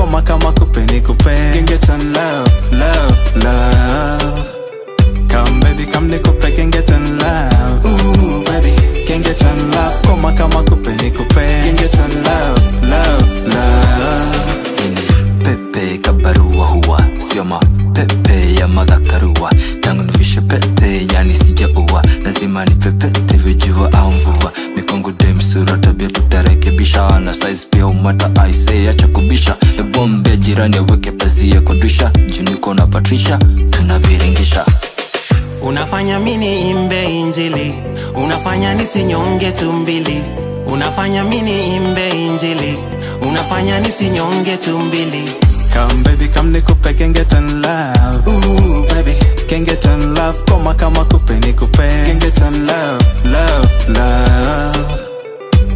koma kama kupe nikupe. Can get on love, love, love. Come baby, come nikupe, can get on love. Ooh baby, can get on love, koma kama kupe nikupe. Can get on love, love, love. Pepe kabarua huwa sio mapepe ya madhakarua. Tangu nivishe pete yani sijaua, lazima nipepete vijua au mvua. Mikongo dem sura tabia tutarekebisha, na size pia umata aise acha kubisha. Ya bombe jirani aweke pazia kodisha, juniko na Patricia tunaviringisha. Unafanya mini imbe injili, unafanya nisinyonge tumbili. Unafanya mini imbe injili, unafanya nisinyonge tumbili. Come baby, come nikupe, can get on love. Ooh baby, can get on love, koma kama kupe nikupe. Can get on love, love, love.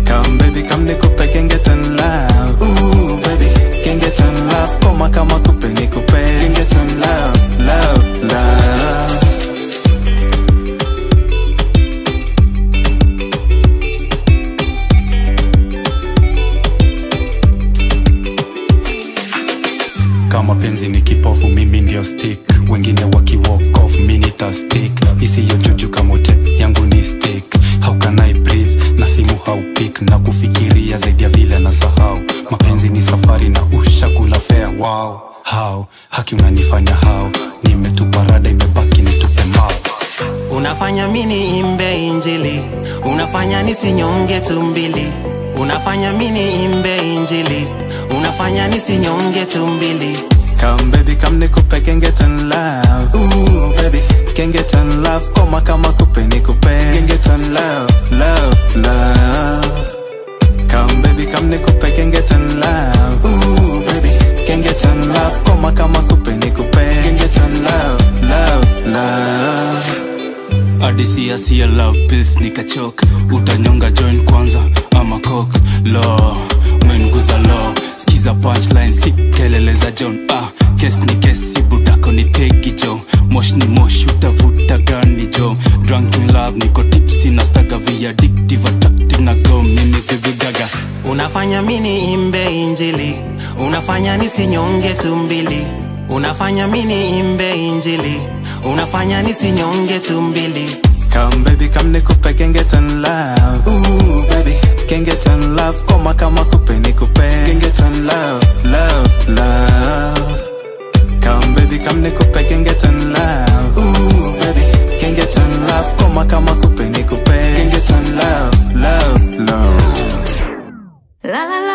Come baby, come nikupe, can get on love. Ooh baby, can get on love, koma kama kupe nikupe. Can get on love, love, love. Kama penzi ni kipofu mimi ndio stick, wengine waki walk off mimi nita stick. Isiyo juju kama te yangu ni stick. How can I breathe na simu how pick, na kufikiria zaidi ya vile na sahau. Mapenzi ni safari na ushakula fare. Wow, how haki unanifanya how, nimetupa rada imebaki nitupe mao. Unafanya mini imbe injili, unafanya nisinyonge tumbili. Unafanya mini imbe injili, unafanya nisinyonge tumbili. Come baby, come nikupe, can get on love. Ooh baby, can get on love, koma kama kupe nikupe. Can get on love, love, love. Come baby, come nikupe, can get on love. Ooh baby, can get on love, koma kama kupe nikupe. Can get on love, love, love. Adisia siya love pills nikachoka. Utanyonga joint kwanza ama coke. Law, umenguza law. Skiza punchline si kelele za John. Kes ni kesi budako ni tegi jo. Mosh ni mosh utavuta gani jo. Drunk in love niko tipsy na staga via addictive attractive na go mimi baby gaga. Unafanya mini imbe injili, unafanya nisinyonge tumbili. Unafanya mini imbe injili, unafanya nisinyonge tumbili. Come baby, come nikupe, can get on love. Ooh baby, can get on love, koma kama kupe nikupe. Can get on love, love, love. Come baby, come nikupe, can get on love. Ooh baby, can get on love, koma kama kupe nikupe. Can get on love, love, love. La la la.